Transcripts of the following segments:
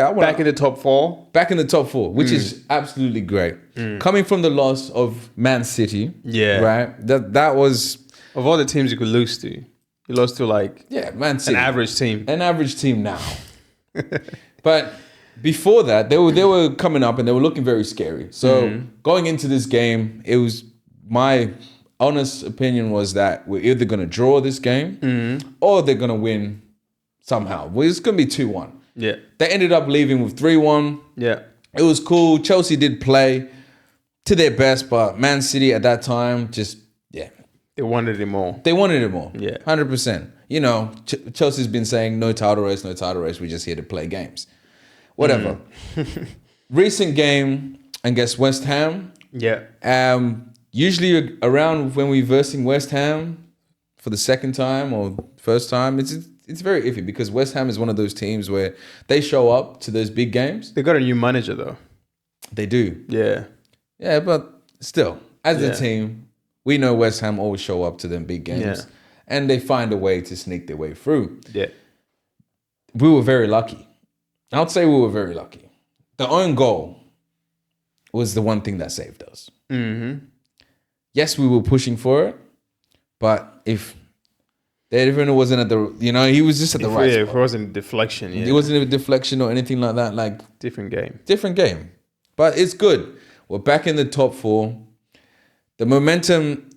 Back in the top four. Back in the top four, which is absolutely great. Coming from the loss of Man City, right? That was of all the teams you could lose to. You lost to Man City, an average team now. But before that, they were coming up and they were looking very scary. So going into this game, it was my honest opinion was that we're either going to draw this game or they're going to win somehow. Well, it's going to be 2-1. Yeah. They ended up leaving with 3-1. Yeah. It was cool. Chelsea did play to their best, but Man City at that time just, They wanted it more. Yeah. 100%. You know, Chelsea's been saying no title race. We're just here to play games. Whatever. Recent game against West Ham. Yeah. Usually around when we're versing West Ham for the second time or first time, it's very iffy because West Ham is one of those teams where they show up to those big games. They got a new manager though. They do. Yeah. Yeah, but still, as a team, we know West Ham always show up to them big games and they find a way to sneak their way through. Yeah. We were very lucky. I would say we were very lucky. The own goal was the one thing that saved us. Mm-hmm. Yes, we were pushing for it, but if the defender wasn't at the, he was just at the right spot. If it wasn't a deflection, It wasn't a deflection or anything like that. Different game. But it's good. We're back in the top four. The momentum,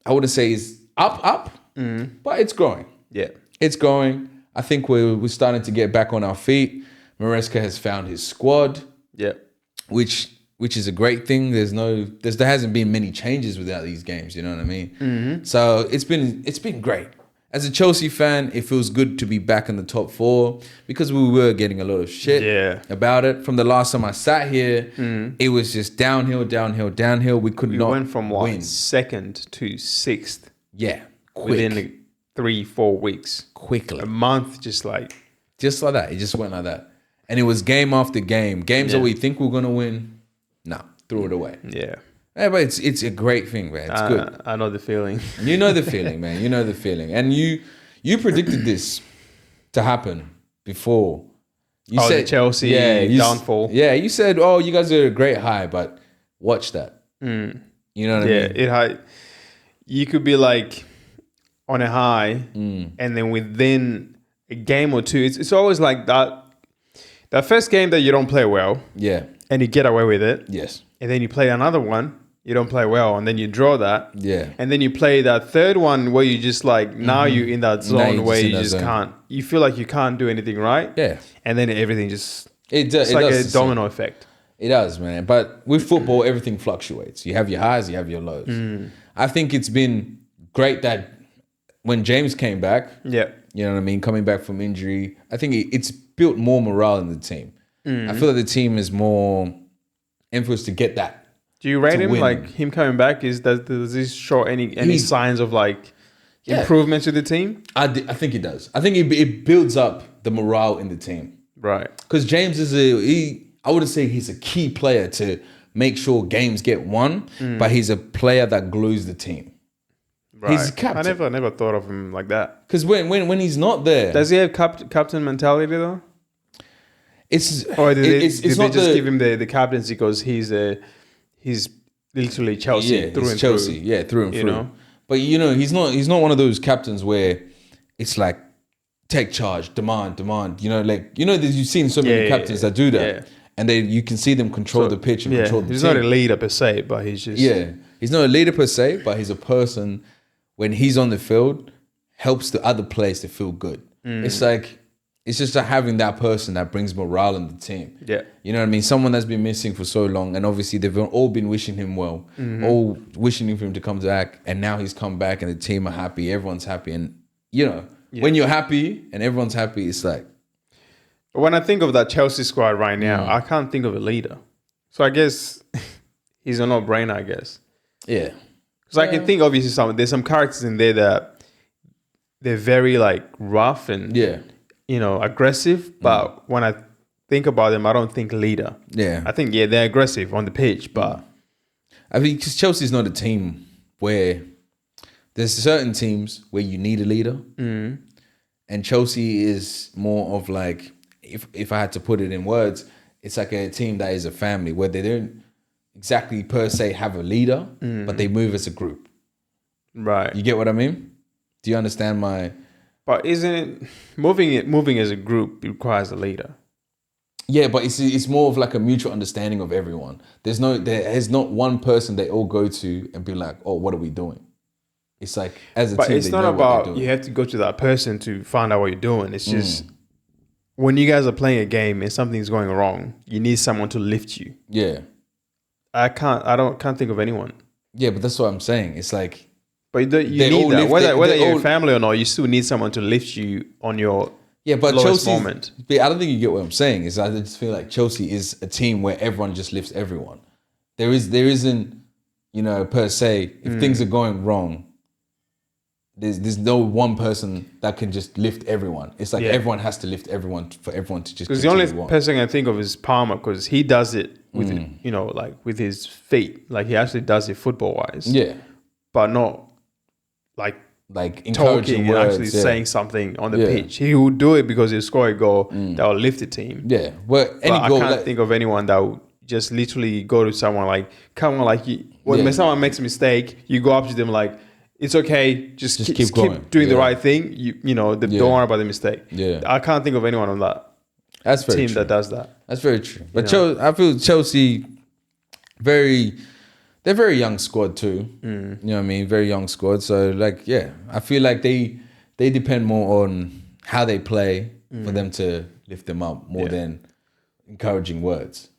I wouldn't say is up, but it's growing. Yeah. It's going. I think we're starting to get back on our feet. Maresca has found his squad. Yeah. Which is a great thing. There hasn't been many changes without these games. You know what I mean? Mm-hmm. So it's been great. As a Chelsea fan, it feels good to be back in the top four because we were getting a lot of shit about it. From the last time I sat here, it was just downhill. We went from win. Second to sixth. Yeah, quick. Within 3-4 weeks. Quickly. A month, just like that. It just went like that. And it was game after game. Games that we think we're going to win. No, threw it away. Yeah. Yeah, but it's a great thing, man. It's good. I know the feeling. You know the feeling, man. You know the feeling. And you predicted this to happen before. You said the Chelsea downfall. You said, you guys are a great high, but watch that. You know what I mean? Yeah, you could be like on a high and then within a game or two, it's always like that first game that you don't play well. Yeah. And you get away with it. Yes. And then you play another one, you don't play well, and then you draw that. Yeah. And then you play that third one where you just now you're in that zone where you just can't. You feel like you can't do anything right. Yeah. And then everything just it's like a domino effect. It does, man. But with football, everything fluctuates. You have your highs, you have your lows. I think it's been great that when James came back, you know what I mean, coming back from injury, I think it's built more morale in the team. I feel like the team is more influenced to get that. Do you rate him win. Like him coming back? Does this show any signs of improvement to the team? I think it does. I think it builds up the morale in the team. Right. Because James is I wouldn't say he's a key player to make sure games get won, but he's a player that glues the team. Right. He's a captain. I never thought of him like that. Because when he's not there, does he have captain mentality though? Or did they just give him the captaincy because he's literally Chelsea through and Chelsea, through. Through and through. But he's not one of those captains where it's like take charge, demand. You've seen so many captains that do that, and you can see them control the pitch and control the team. He's not a leader per se, but he's just he's not a leader per se, but he's a person when he's on the field helps the other players to feel good. It's just having that person that brings morale in the team. Yeah. You know what I mean? Someone that's been missing for so long, and obviously they've all been wishing him well, all wishing for him to come back, and now he's come back and the team are happy, everyone's happy. And, when you're happy and everyone's happy, it's like... But when I think of that Chelsea squad right now, I can't think of a leader. So I guess he's a no-brainer, I guess. Yeah. Because I can think, obviously, there's some characters in there that they're very, rough and... aggressive, but when I think about them, I don't think leader. Yeah. I think, they're aggressive on the pitch, but... I mean, because Chelsea's not a team where... There's certain teams where you need a leader. And Chelsea is more of if I had to put it in words, it's like a team that is a family where they don't exactly per se have a leader, but they move as a group. Right. You get what I mean? Do you understand my? But isn't it moving as a group requires a leader? Yeah, but it's more of like a mutual understanding of everyone. There is not one person they all go to and be like, oh, what are we doing? It's like as a but team, it's they not know what they're about doing. you have to go to that person to find out what you're doing. It's just when you guys are playing a game and something's going wrong, you need someone to lift you. Yeah. I can't think of anyone. Yeah, but that's what I'm saying. It's like, but you they need all that. lift Whether they you're all- a family or not, you still need someone to lift you on your yeah, but lowest Chelsea. moment. But I don't think you get what I'm saying. Is I just feel like Chelsea is a team where everyone just lifts everyone. There isn't, per se, if things are going wrong, there's no one person that can just lift everyone. It's like everyone has to lift everyone for everyone to just. Because the only continue on. person I can think of is Palmer, because he does it with like with his feet, like he actually does it football wise. Yeah, but not like like talking encouraging and words, actually saying something on the Yeah. pitch. He will do it because he'll score a goal that will lift the team. Yeah, well, But I can't think of anyone that would just literally go to someone like, come on, like when someone makes a mistake, you go up to them like, it's okay, just keep going. doing the right thing. Don't worry about the mistake. Yeah. I can't think of anyone on that That's very team true. that does that. That's very true. But I feel Chelsea they're very young squad too. You know what I mean? Very young squad. So like, yeah, I feel like they depend more on how they play for them to lift them up more than encouraging words.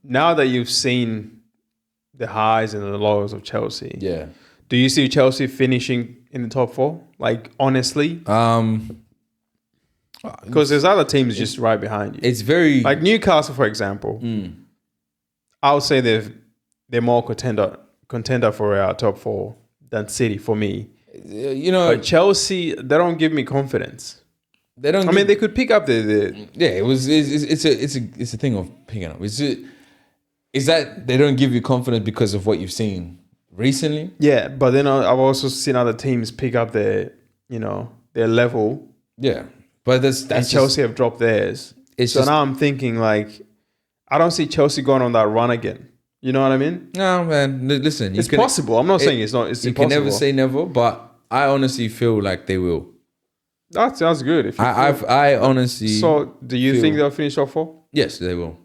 Now that you've seen the highs and the lows of Chelsea, Yeah. do you see Chelsea finishing in the top four? Like honestly, because there's other teams just right behind you. It's very Like Newcastle, for example. I would say they're more contender for our top four than City for me. But Chelsea, they don't give me confidence. they don't. I mean, they could pick up the yeah. It's a thing of picking up. Is that they don't give you confidence because of what you've seen recently? yeah. But then I've also seen other teams pick up their level. Yeah, but that's And Chelsea have dropped theirs. So now I'm thinking like, I don't see Chelsea going on that run again. You know what I mean? No, man. Listen, It's possible. I'm not saying it's not. It's you impossible. can never say never, but I honestly feel like they will. That sounds good. If you I honestly. So, do you think they'll finish top four? Yes, they will.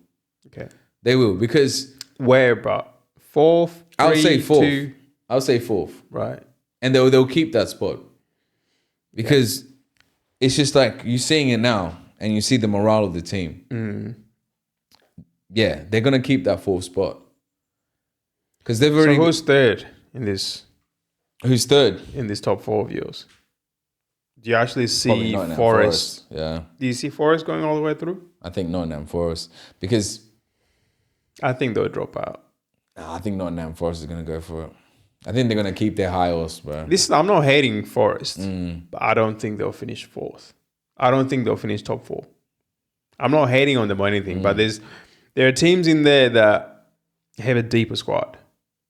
Okay. They will because Where, bro? Fourth? I'll say fourth. 2? I'll say fourth, Right. and they'll keep that spot because it's just like you're seeing it now, and you see the morale of the team. Yeah, they're gonna keep that fourth spot because they've already. So who's third in this Who's third? in this top four of yours? Do you actually Probably see Nottingham Forest? Yeah, Do you see Forest going all the way through? I think Nottingham Forest because I think they'll drop out. I think Nottingham Forest is gonna go for it. I think they're gonna keep their high horse, bro. I'm not hating Forest, but I don't think they'll finish fourth. I don't think they'll finish top four. I'm not hating on them or anything, but there are teams in there that have a deeper squad.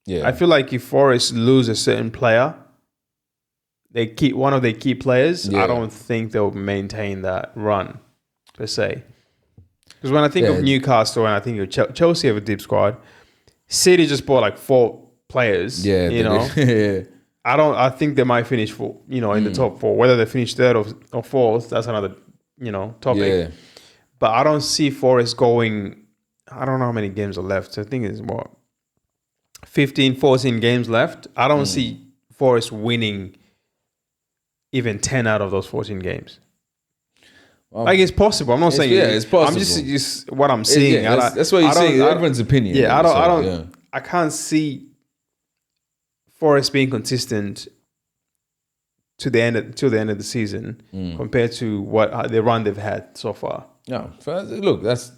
Yeah, I feel like if Forest lose a certain player, they keep one of their key players. Yeah. I don't think they'll maintain that run per se. Because when I think of Newcastle and I think of Chelsea have a deep squad, City just bought like 4 players. Yeah, yeah. I think they might finish in the top 4. Whether they finish third or fourth, that's another topic. Yeah. But I don't see Forest going. I don't know how many games are left. I think it's 15, 14 games left. I don't see Forest winning even 10 out of those 14 games. Like it's possible. I'm not saying it's possible. I'm just what I'm seeing. Yeah, that's what you're saying. Everyone's opinion. Yeah, I don't. I can't see Forest being consistent to the end of the season compared to what the run they've had so far. No, look, that's.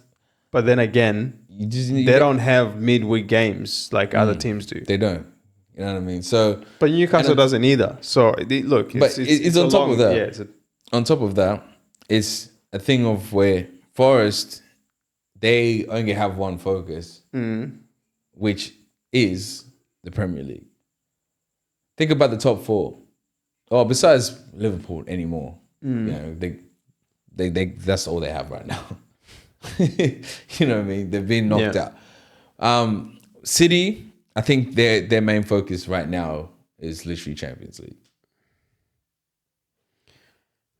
But then again, they don't have midweek games like other teams do. They don't. You know what I mean? So, but Newcastle doesn't either. So look, it's on top of that. Yeah, on top of that, it's a thing of where Forest, they only have one focus, which is the Premier League. Think about the top 4. Oh, besides Liverpool anymore, they that's all they have right now. You know what I mean? They've been knocked out. City, I think their main focus right now is literally Champions League.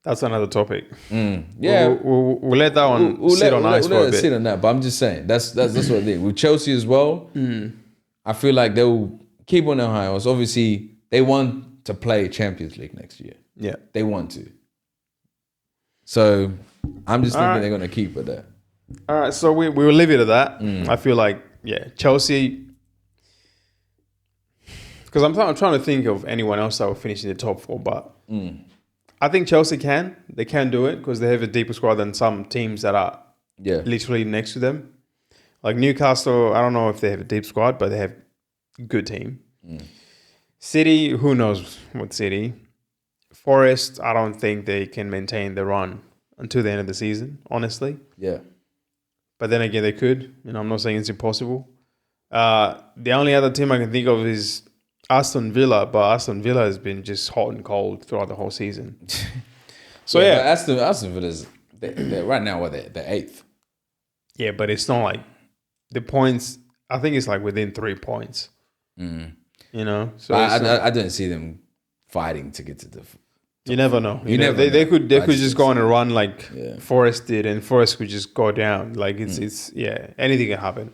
That's another topic. Yeah, we'll let that one sit on ice for a bit. Sit on that, but I'm just saying that's what I think. With Chelsea as well, I feel like they'll keep on their high horse. Obviously, they want to play Champions League next year. Yeah, they want to. So I'm just thinking they're going to keep it there. All right, so we will leave it at that. I feel like Chelsea. Because I'm trying to think of anyone else that will finish in the top 4, but I think Chelsea can. They can do it because they have a deeper squad than some teams that are literally next to them. Like Newcastle, I don't know if they have a deep squad, but they have a good team. City, who knows what City. Forest, I don't think they can maintain the run until the end of the season, honestly. Yeah. But then again, they could. I'm not saying it's impossible. The only other team I can think of is Aston Villa, but Aston Villa has been just hot and cold throughout the whole season. So Aston Villa's they're right now they're 8th. Yeah, but it's not like the points. I think it's like within 3 points. So I don't see them fighting to get to the. You never know. They could just go on a run like Forest did, and Forest could just go down. Like it's anything can happen.